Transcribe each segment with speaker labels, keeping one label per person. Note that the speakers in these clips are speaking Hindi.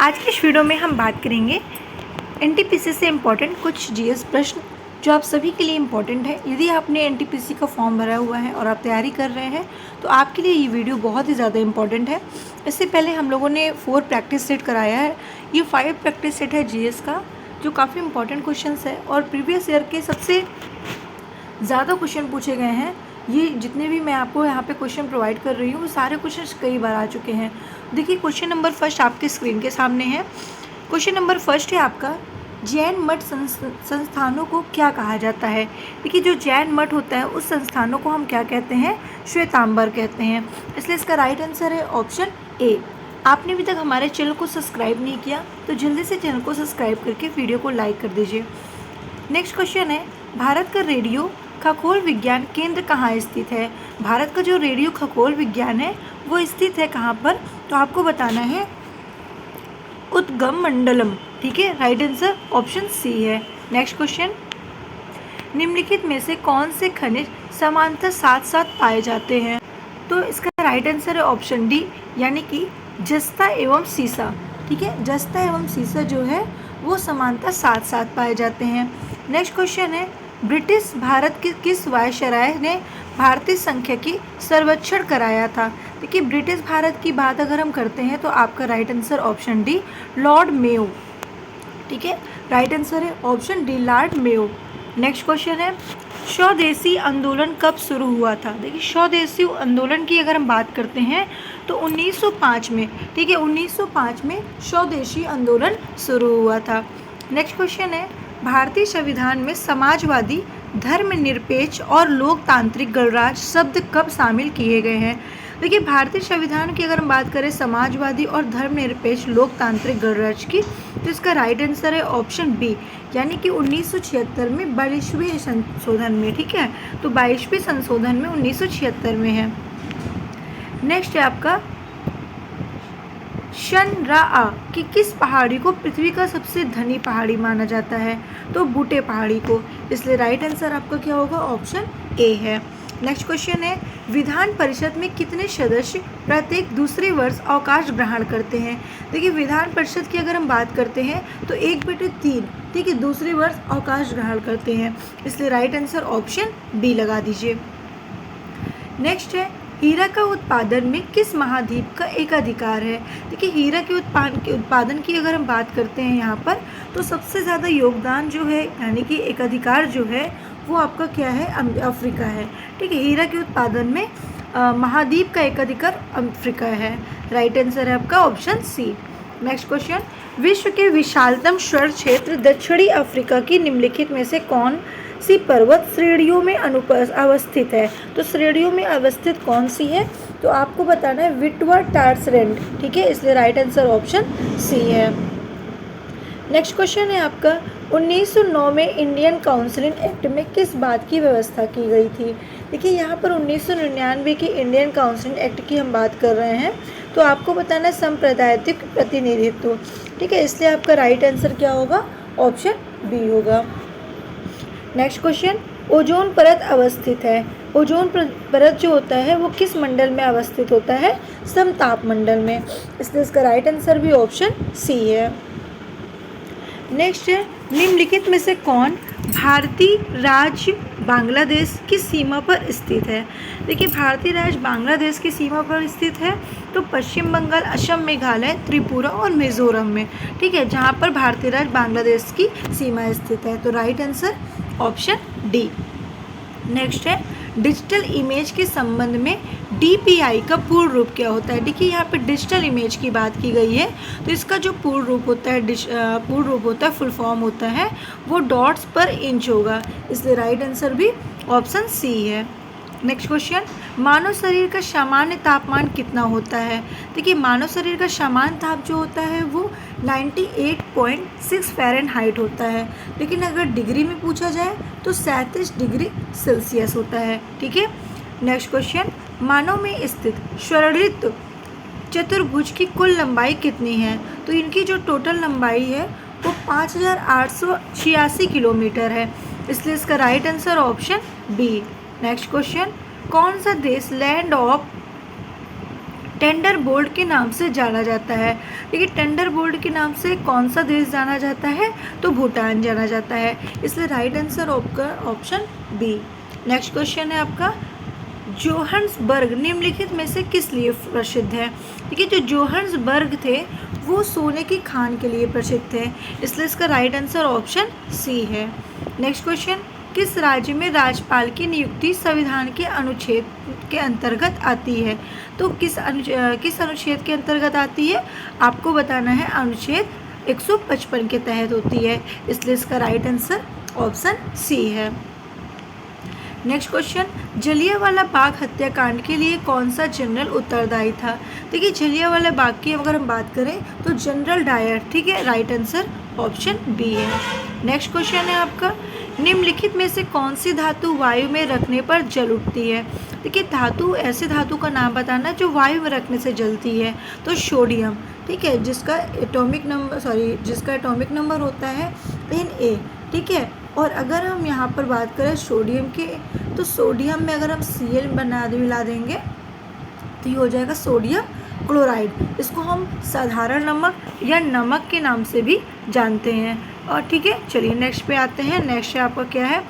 Speaker 1: आज की इस वीडियो में हम बात करेंगे एनटीपीसी से इम्पॉर्टेंट कुछ जीएस प्रश्न जो आप सभी के लिए इम्पॉर्टेंट है। यदि आपने एनटीपीसी का फॉर्म भरा हुआ है और आप तैयारी कर रहे हैं तो आपके लिए ये वीडियो बहुत ही ज़्यादा इम्पॉर्टेंट है। इससे पहले हम लोगों ने 4 प्रैक्टिस सेट कराया है, ये 5 प्रैक्टिस सेट है जीएस का जो काफ़ी इंपॉर्टेंट क्वेश्चन है और प्रीवियस ईयर के सबसे ज़्यादा क्वेश्चन पूछे गए हैं। ये जितने भी मैं आपको यहाँ पे क्वेश्चन प्रोवाइड कर रही हूँ वो सारे क्वेश्चन कई बार आ चुके हैं। देखिए क्वेश्चन नंबर फर्स्ट आपके स्क्रीन के सामने है। क्वेश्चन नंबर फर्स्ट है आपका, जैन मठ संस्थानों को क्या कहा जाता है। देखिए जो जैन मठ होता है उस संस्थानों को हम क्या कहते हैं, श्वेतांबर कहते हैं। इसलिए इसका राइट आंसर है ऑप्शन ए। आपने अभी तक हमारे चैनल को सब्सक्राइब नहीं किया तो जल्दी से चैनल को सब्सक्राइब करके वीडियो को लाइक कर दीजिए। नेक्स्ट क्वेश्चन है, भारत का रेडियो खगोल विज्ञान केंद्र कहाँ स्थित है। भारत का जो रेडियो खगोल विज्ञान है वो स्थित है कहाँ पर, तो आपको बताना है उद्गम मंडलम। ठीक है, राइट आंसर ऑप्शन सी है। नेक्स्ट क्वेश्चन, निम्नलिखित में से कौन से खनिज समांतर साथ साथ पाए जाते हैं, तो इसका राइट आंसर है ऑप्शन डी, यानी कि जस्ता एवं सीसा। ठीक है, जस्ता एवं सीसा जो है वो समांतर साथ साथ पाए जाते हैं। नेक्स्ट क्वेश्चन है, ब्रिटिश भारत के किस वायसराय ने भारतीय सांख्यिकी सर्वेक्षण कराया था। देखिए ब्रिटिश भारत की बात अगर हम करते हैं तो आपका right answer option D, Lord Mayo. ठीक है, राइट आंसर है option D, Lord Mayo. Next question है, स्वदेशी आंदोलन कब शुरू हुआ था। देखिए स्वदेशी आंदोलन की अगर हम बात करते हैं तो 1905 में। ठीक है, 1905 में स्वदेशी आंदोलन शुरू हुआ था। नेक्स्ट क्वेश्चन है, भारतीय संविधान में समाजवादी, धर्मनिरपेक्ष और लोकतांत्रिक गणराज्य शब्द कब शामिल किए गए हैं। देखिए भारतीय संविधान की अगर हम बात करें समाजवादी और धर्मनिरपेक्ष लोकतांत्रिक गणराज्य की, तो इसका राइट आंसर है ऑप्शन बी, यानी कि 1976 में 22वें संशोधन में। ठीक है, तो 22वें संशोधन में 1976 में है। नेक्स्ट है आपका, शनराआ की किस पहाड़ी को पृथ्वी का सबसे धनी पहाड़ी माना जाता है, तो बूटे पहाड़ी को। इसलिए राइट आंसर आपका क्या होगा, ऑप्शन ए है। नेक्स्ट क्वेश्चन है, विधान परिषद में कितने सदस्य प्रत्येक दूसरे वर्ष अवकाश ग्रहण करते हैं। देखिए विधान परिषद की अगर हम बात करते हैं तो 1/3, ठीक है, दूसरे वर्ष अवकाश ग्रहण करते हैं। इसलिए राइट आंसर ऑप्शन बी लगा दीजिए। नेक्स्ट है, हीरा का उत्पादन में किस महाद्वीप का एक अधिकार है। देखिए हीरा के उत्पादन की अगर हम बात करते हैं यहाँ पर, तो सबसे ज़्यादा योगदान जो है यानी कि एक अधिकार जो है वो आपका क्या है, अफ्रीका है। ठीक है, हीरा के उत्पादन में महाद्वीप का एक अधिकार अफ्रीका है। राइट आंसर है आपका ऑप्शन सी। नेक्स्ट क्वेश्चन, विश्व के विशालतम स्वर्ण क्षेत्र दक्षिणी अफ्रीका की निम्नलिखित में से कौन सी पर्वत श्रेणियों में अवस्थित है। तो श्रेणियों में अवस्थित कौन सी है, तो आपको बताना है विटवाटेरसरैंड। ठीक है, इसलिए राइट आंसर ऑप्शन सी है। नेक्स्ट क्वेश्चन है आपका, 1909 में इंडियन काउंसिल एक्ट में किस बात की व्यवस्था की गई थी। देखिए यहाँ पर 1999 की इंडियन काउंसिल एक्ट की हम बात कर रहे हैं, तो आपको बताना है सांप्रदायिक प्रतिनिधित्व। ठीक है, इसलिए आपका राइट आंसर क्या होगा, ऑप्शन बी होगा। नेक्स्ट क्वेश्चन, ओजोन परत अवस्थित है। ओजोन परत जो होता है वो किस मंडल में अवस्थित होता है, समताप मंडल में। इसलिए इसका राइट आंसर भी ऑप्शन सी है। नेक्स्ट है, निम्नलिखित में से कौन भारतीय राज्य बांग्लादेश की सीमा पर स्थित है। देखिए भारतीय राज्य बांग्लादेश की सीमा पर स्थित है तो पश्चिम बंगाल, असम, मेघालय, त्रिपुरा और मिजोरम में। ठीक है, जहाँ पर भारतीय राज्य बांग्लादेश की सीमा स्थित है। तो right answer option D. Next है, डिजिटल इमेज के संबंध में DPI का पूर्ण रूप क्या होता है। देखिए यहाँ पे डिजिटल इमेज की बात की गई है, तो इसका जो पूर्ण रूप होता है, फुल फॉर्म होता है, वो डॉट्स पर इंच होगा। इसलिए राइट आंसर भी ऑप्शन सी है। नेक्स्ट क्वेश्चन, मानव शरीर का सामान्य तापमान कितना होता है। देखिए मानव शरीर का सामान्य ताप जो होता है वो 98.6 फ़ारेनहाइट होता है, लेकिन अगर डिग्री में पूछा जाए तो 37 डिग्री सेल्सियस होता है। ठीक है, नेक्स्ट क्वेश्चन, मानव में स्थित स्वर्णित चतुर्भुज की कुल लंबाई कितनी है। तो इनकी जो टोटल लंबाई है वो 5886 किलोमीटर है। इसलिए इसका right answer option B. Next question, कौन सा देश लैंड ऑफ टेंडर बोल्ट के नाम से जाना जाता है। देखिए टेंडर बोल्ट के नाम से कौन सा देश जाना जाता है, तो भूटान जाना जाता है, इसलिए राइट आंसर आपका ऑप्शन बी। नेक्स्ट क्वेश्चन है आपका, जोहान्सबर्ग निम्नलिखित में से किस लिए प्रसिद्ध है। देखिए जो जोहान्सबर्ग थे वो सोने की खान के लिए प्रसिद्ध थे, इसलिए इसका राइट आंसर ऑप्शन सी है। नेक्स्ट क्वेश्चन, किस राज्य में राज्यपाल की नियुक्ति संविधान के अनुच्छेद के अंतर्गत आती है। तो किस अनुच्छेद के अंतर्गत आती है, आपको बताना है। अनुच्छेद 155 के तहत होती है, इसलिए इसका राइट आंसर ऑप्शन सी है। नेक्स्ट क्वेश्चन, जलियांवाला बाग हत्याकांड के लिए कौन सा जनरल उत्तरदायी था। देखिए जलियांवाला बाग की अगर हम बात करें तो जनरल डायर, ठीक है, राइट आंसर ऑप्शन बी है। नेक्स्ट क्वेश्चन है आपका, निम्नलिखित में से कौन सी धातु वायु में रखने पर जल उठती है। देखिए धातु, ऐसे धातु का नाम बताना जो वायु में रखने से जलती है, तो सोडियम, ठीक है, जिसका एटॉमिक नंबर होता है Na, ठीक है। और अगर हम यहाँ पर बात करें सोडियम के, तो सोडियम में अगर हम Cl मिला देंगे तो ये हो जाएगा सोडियम क्लोराइड। इसको हम साधारण नमक या नमक के नाम से भी जानते हैं। और ठीक है, चलिए नेक्स्ट पे आते हैं। नेक्स्ट आपका क्या है,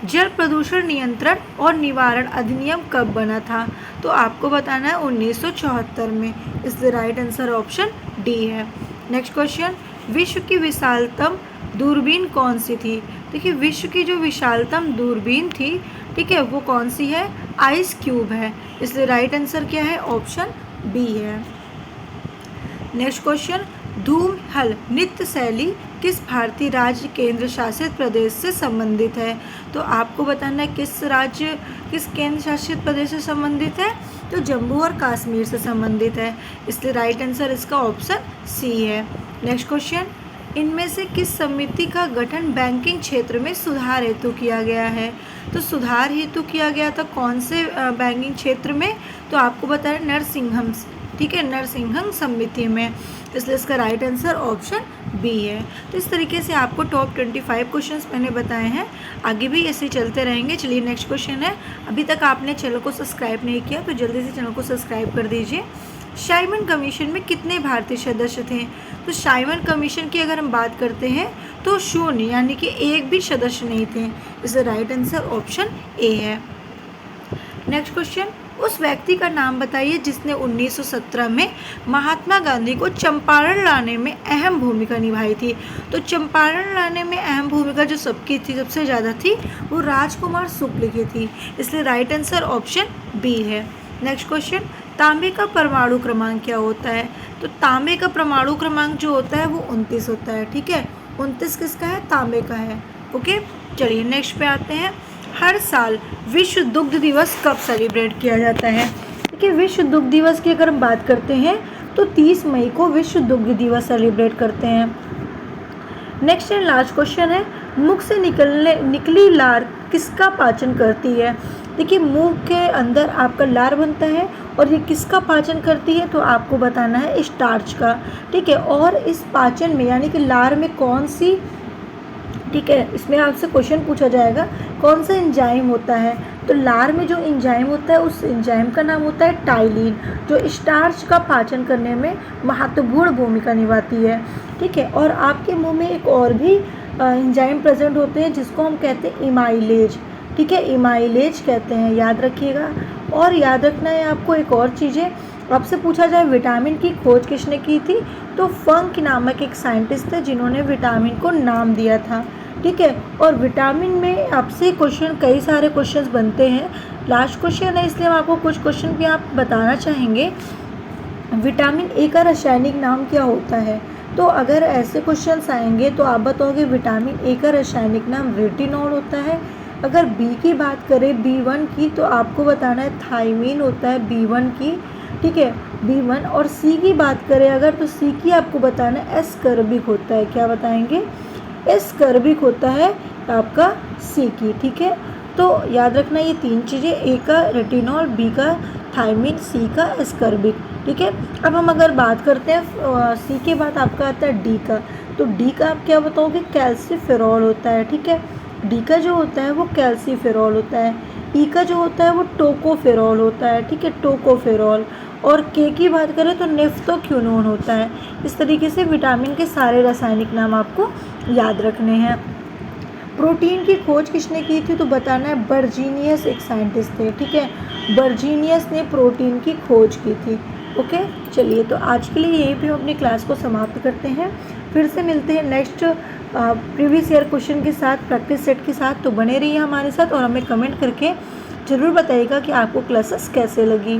Speaker 1: जल प्रदूषण नियंत्रण और निवारण अधिनियम कब बना था। तो आपको बताना है 1974 में, इसलिए राइट आंसर ऑप्शन डी है। नेक्स्ट क्वेश्चन, विश्व की विशालतम दूरबीन कौन सी थी। देखिए विश्व की जो विशालतम दूरबीन थी, ठीक है, वो कौन सी है, आइस क्यूब है, इसलिए राइट आंसर क्या है, ऑप्शन बी है। नेक्स्ट क्वेश्चन, धूमहल नृत्य शैली किस भारतीय राज्य केंद्र शासित प्रदेश से संबंधित है। तो आपको बताना है किस केंद्र शासित प्रदेश से संबंधित है, तो जम्मू और कश्मीर से संबंधित है, इसलिए राइट आंसर इसका ऑप्शन सी है। नेक्स्ट क्वेश्चन, इनमें से किस समिति का गठन बैंकिंग क्षेत्र में सुधार हेतु किया गया है। तो सुधार हेतु किया गया था कौन से बैंकिंग क्षेत्र में, तो आपको बताया नरसिंहम, ठीक है, नरसिंहम समिति में, इसलिए इसका राइट आंसर ऑप्शन बी है। तो इस तरीके से आपको टॉप 25 क्वेश्चंस मैंने बताए हैं, आगे भी ऐसे चलते रहेंगे। चलिए नेक्स्ट क्वेश्चन है, अभी तक आपने चैनल को सब्सक्राइब नहीं किया तो जल्दी से चैनल को सब्सक्राइब कर दीजिए। साइमन कमीशन में कितने भारतीय सदस्य थे। तो साइमन कमीशन की अगर हम बात करते हैं तो शून्य, यानी कि एक भी सदस्य नहीं थे, इसलिए राइट आंसर ऑप्शन ए है। नेक्स्ट क्वेश्चन, उस व्यक्ति का नाम बताइए जिसने 1917 में महात्मा गांधी को चंपारण लाने में अहम भूमिका निभाई थी। तो चंपारण लाने में अहम भूमिका जो सबकी थी, सबसे ज़्यादा थी, वो राजकुमार शुक्ल की थी, इसलिए राइट आंसर ऑप्शन बी है। नेक्स्ट क्वेश्चन, तांबे का परमाणु क्रमांक क्या होता है। तो तांबे का परमाणु क्रमांक जो होता है वो 29 होता है, ठीक है, 29 किसका है, तांबे का है। ओके, चलिए नेक्स्ट पे आते हैं। हर साल विश्व दुग्ध दिवस कब सेलिब्रेट किया जाता है। देखिए विश्व दुग्ध दिवस की अगर हम बात करते हैं तो 30 मई को विश्व दुग्ध दिवस सेलिब्रेट करते हैं। नेक्स्ट एंड लास्ट क्वेश्चन है, मुख से निकली लार किसका पाचन करती है। देखिए मुंह के अंदर आपका लार बनता है और ये किसका पाचन करती है, तो आपको बताना है स्टार्च का, ठीक है। और इस पाचन में यानी कि लार में कौन सी, ठीक है, इसमें आपसे क्वेश्चन पूछा जाएगा कौन सा एंजाइम होता है। तो लार में जो एंजाइम होता है उस एंजाइम का नाम होता है टाइलिन, जो स्टार्च का पाचन करने में महत्वपूर्ण भूमिका निभाती है, ठीक है। और आपके मुंह में एक और भी एंजाइम प्रेजेंट होते हैं जिसको हम कहते हैं इमाइलेज, ठीक है, इमाइलेज कहते हैं, याद रखिएगा। और याद रखना है आपको एक और चीज़ें, आपसे पूछा जाए विटामिन की खोज किसने की थी, तो फंक नामक एक साइंटिस्ट थे जिन्होंने विटामिन को नाम दिया था, ठीक है। और विटामिन में आपसे क्वेश्चन, कई सारे क्वेश्चंस बनते हैं, लास्ट क्वेश्चन है इसलिए हम आपको कुछ क्वेश्चन भी आप बताना चाहेंगे। विटामिन ए का रासायनिक नाम क्या होता है। तो अगर ऐसे क्वेश्चंस आएंगे तो आप बताओगे विटामिन ए का रासायनिक नाम रेटिनॉल होता है। अगर बी की बात करें B1 की, तो आपको बताना है थायमीन होता है B1 की, ठीक है, B1। और सी की बात करें अगर, तो सी की आपको बताना है एस्कर्बिक होता है, क्या बताएंगे, एस्कर्बिक होता है आपका सी की, ठीक है। तो याद रखना ये तीन चीज़ें, ए का रेटिनॉल, बी का थायमीन, सी का एस्कर्बिक, ठीक है। अब हम अगर बात करते हैं सी के बाद आपका आता है डी का, तो डी का आप क्या बताओगे, कैल्सीफेरॉल होता है, ठीक है। डी का जो होता है वो कैल्सीफेरॉल होता है। ई का जो होता है वो टोकोफेरॉल होता है, ठीक है, टोकोफेरॉल। और के की बात करें तो नेफ्थोक्विनोन होता है। इस तरीके से विटामिन के सारे रासायनिक नाम आपको याद रखने हैं। प्रोटीन की खोज किसने की थी, तो बताना है बर्जीनियस एक साइंटिस्ट थे, ठीक है, बर्जीनियस ने प्रोटीन की खोज की थी। ओके, चलिए तो आज के लिए यहीं पे हम अपनी क्लास को समाप्त करते हैं। फिर से मिलते हैं नेक्स्ट प्रीवियस ईयर क्वेश्चन के साथ, प्रैक्टिस सेट के साथ। तो बने रहिए हमारे साथ और हमें कमेंट करके ज़रूर बताइएगा कि आपको क्लासेस कैसे लगी।